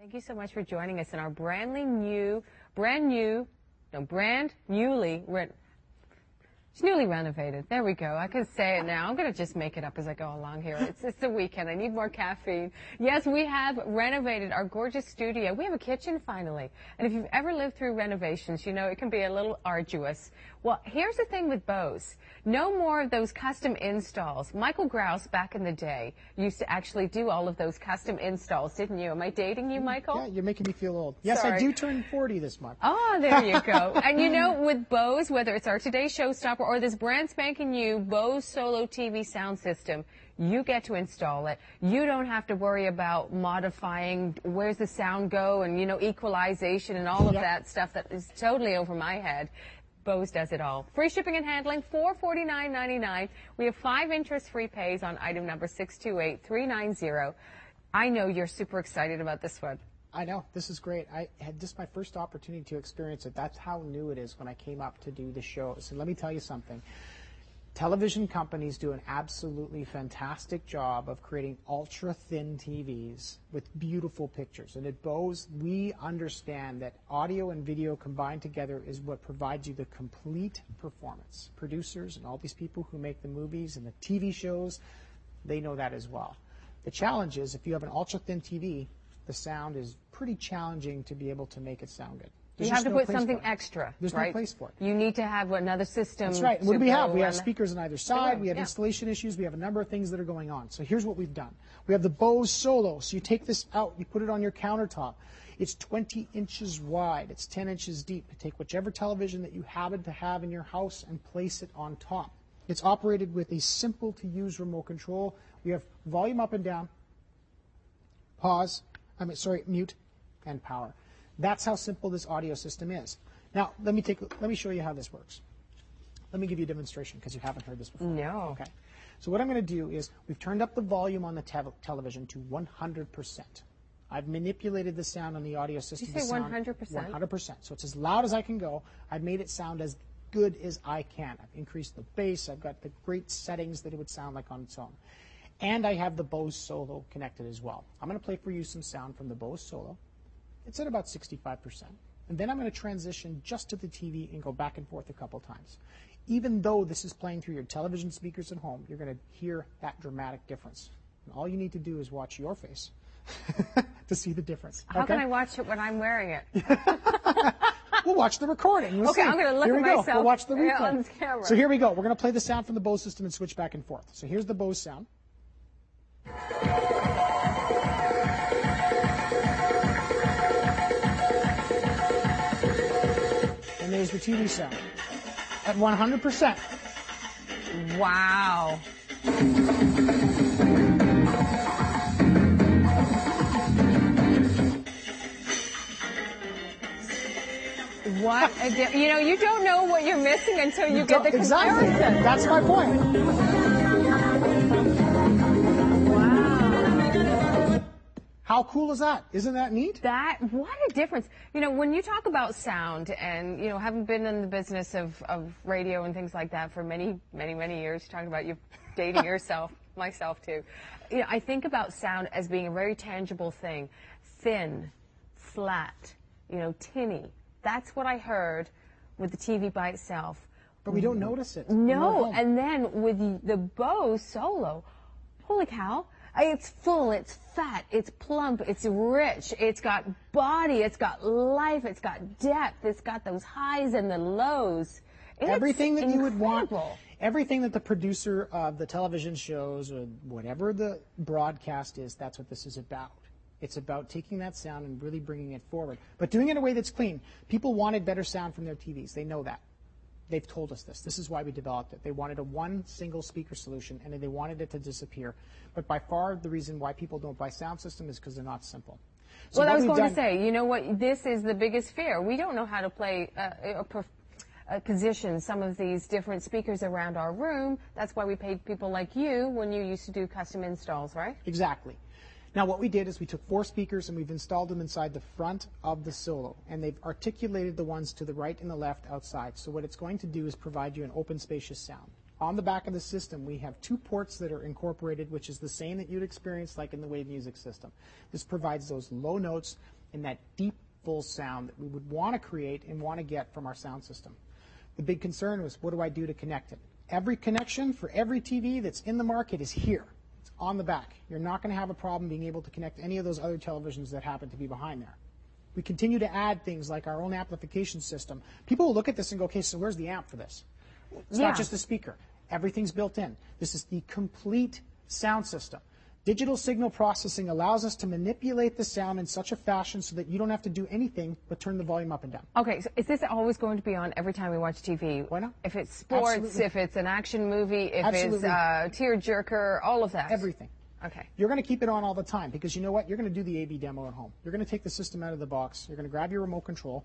Thank you so much for joining us in our brand newly it's newly renovated. There we go. I can say it now. I'm going to just make it up as I go along here. It's the weekend. I need more caffeine. Yes, we have renovated our gorgeous studio. We have a kitchen finally. And if you've ever lived through renovations, you know it can be a little arduous. Well, here's the thing with Bose. No more of those custom installs. Michael Grouse, back in the day, used to actually do all of those custom installs, didn't you? Am I dating you, Michael? Yeah, you're making me feel old. Yes, Sorry. I do turn 40 this month. Oh, there you go. And you know, with Bose, whether it's our Today Showstopper or this brand spanking new Bose Solo TV sound system, you get to install it. You don't have to worry about modifying where's the sound go and, you know, equalization and all of that stuff that is totally over my head. Bose does it all. Free shipping and handling, $449.99. We have 5 interest-free pays on item number 628390. I know you're super excited about this one. I know. This is great. This is my first opportunity to experience it. That's how new it is when I came up to do the show. So let me tell you something. Television companies do an absolutely fantastic job of creating ultra-thin TVs with beautiful pictures. And at Bose, we understand that audio and video combined together is what provides you the complete performance. Producers and all these people who make the movies and the TV shows, they know that as well. The challenge is if you have an ultra-thin TV, the sound is pretty challenging to be able to make it sound good. You have to put something extra. There's no place for it. You need to have another system. That's right. What do we have? We have speakers on either side. We have installation issues. We have a number of things that are going on. So here's what we've done. We have the Bose Solo. So you take this out, you put it on your countertop. It's 20 inches wide. It's 10 inches deep. You take whichever television that you happen to have in your house and place it on top. It's operated with a simple to use remote control. We have volume up and down, mute, and power. That's how simple this audio system is. Now, let me show you how this works. Let me give you a demonstration because you haven't heard this before. No. Okay. So what I'm going to do is we've turned up the volume on the television to 100%. I've manipulated the sound on the audio system. Did you say 100%? 100%. So it's as loud as I can go. I've made it sound as good as I can. I've increased the bass. I've got the great settings that it would sound like on its own. And I have the Bose Solo connected as well. I'm going to play for you some sound from the Bose Solo. It's at about 65%. And then I'm going to transition just to the TV and go back and forth a couple times. Even though this is playing through your television speakers at home, you're going to hear that dramatic difference. And all you need to do is watch your face to see the difference. How can I watch it when I'm wearing it? We'll watch the recording. We'll see. I'm going to look at myself We'll watch the replay. on camera. So here we go. We're going to play the sound from the Bose system and switch back and forth. So here's the Bose sound. And there's the TV sound at 100%. Wow. What? You know, you don't know what you're missing until you get the comparison. Exactly. That's my point. Wow. How cool is that? Isn't that neat? What a difference. You know, when you talk about sound and, you know, having been in the business of radio and things like that for many, many, many years, talking about you dating yourself, myself too. You know, I think about sound as being a very tangible thing. Thin, flat, you know, tinny. That's what I heard with the TV by itself. But we don't notice it. No, and then with the Bose Solo, holy cow. It's full, it's fat, it's plump, it's rich, it's got body, it's got life, it's got depth, it's got those highs and the lows. Everything that you would want, everything that the producer of the television shows or whatever the broadcast is, that's what this is about. It's about taking that sound and really bringing it forward, but doing it in a way that's clean. People wanted better sound from their TVs. They know that. They've told us this. This is why we developed it. They wanted a one single speaker solution, and they wanted it to disappear. But by far, the reason why people don't buy sound system is because they're not simple. So well, I was going to say, you know what? This is the biggest fear. We don't know how to play position some of these different speakers around our room. That's why we paid people like you when you used to do custom installs, right? Exactly. Now, what we did is we took 4 speakers and we've installed them inside the front of the Solo, and they've articulated the ones to the right and the left outside. So what it's going to do is provide you an open, spacious sound. On the back of the system, we have 2 ports that are incorporated, which is the same that you'd experience like in the Wave music system. This provides those low notes and that deep, full sound that we would want to create and want to get from our sound system. The big concern was, what do I do to connect it? Every connection for every TV that's in the market is here. It's on the back. You're not going to have a problem being able to connect any of those other televisions that happen to be behind there. We continue to add things like our own amplification system. People will look at this and go, okay, so where's the amp for this? It's not just a speaker. Everything's built in. This is the complete sound system. Digital signal processing allows us to manipulate the sound in such a fashion so that you don't have to do anything but turn the volume up and down. Okay, so is this always going to be on every time we watch TV? Why not? If it's sports, Absolutely. if it's an action movie, if Absolutely. it's tear-jerker, all of that? Everything. Okay. You're going to keep it on all the time because you know what? You're going to do the A/B demo at home. You're going to take the system out of the box. You're going to grab your remote control,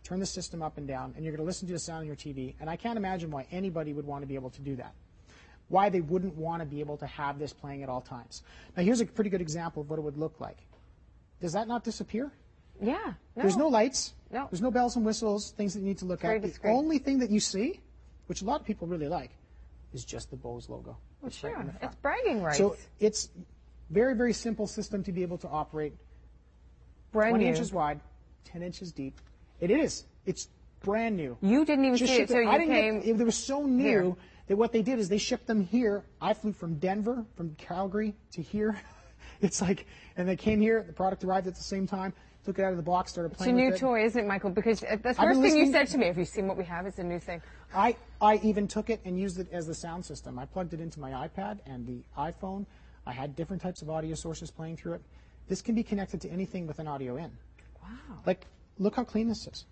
turn the system up and down, and you're going to listen to the sound on your TV. And I can't imagine why anybody would want to be able to do that. Why they wouldn't want to be able to have this playing at all times. Now, here's a pretty good example of what it would look like. Does that not disappear? Yeah. No. There's no lights. No. There's no bells and whistles, things that you need to look at. The only thing that you see, which a lot of people really like, is just the Bose logo. Well, sure. It's bragging rights. So it's very, very simple system to be able to operate. Brand 20 new. inches wide, 10 inches deep. It is. It's brand new. You didn't even see it until you came. It was so new here. that what they did is they shipped them here. I flew from Denver, from Calgary to here. It's like, and they came here. The product arrived at the same time. Took it out of the box, started playing with it. It's a new toy, isn't it, Michael? Because the first thing you said to me, have you seen what we have? It's a new thing. I even took it and used it as the sound system. I plugged it into my iPad and the iPhone. I had different types of audio sources playing through it. This can be connected to anything with an audio in. Wow. Like, look how clean this is.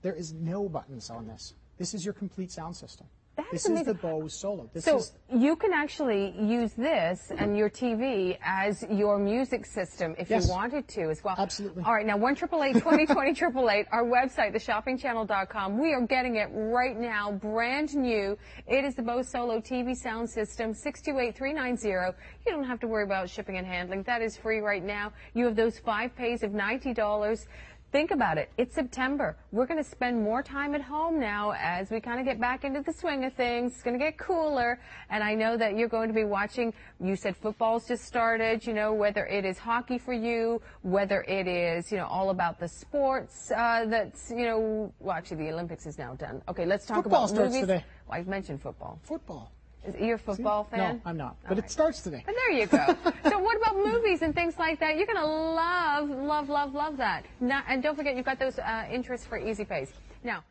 There is no buttons on this. This is your complete sound system. This is the Bose Solo. So you can actually use this and your TV as your music system if you wanted to as well. Absolutely. All right, now 1-888-2020-888, our website, theshoppingchannel.com. We are getting it right now, brand new. It is the Bose Solo TV sound system, 628-390. You don't have to worry about shipping and handling. That is free right now. You have those 5 pays of $90. Think about it. It's September. We're going to spend more time at home now as we kind of get back into the swing of things. It's going to get cooler. And I know that you're going to be watching, you said football's just started, you know, whether it is hockey for you, whether it is, you know, all about the sports that's, you know, well, actually the Olympics is now done. Okay, let's talk Football about movies. starts today. Well, I mentioned football. Football. You're a football fan? No, I'm not. But it starts today. But there you go. So what about movies and things like that? You're going to love that. Now, and don't forget, you've got those interests for Easy Pays. Now,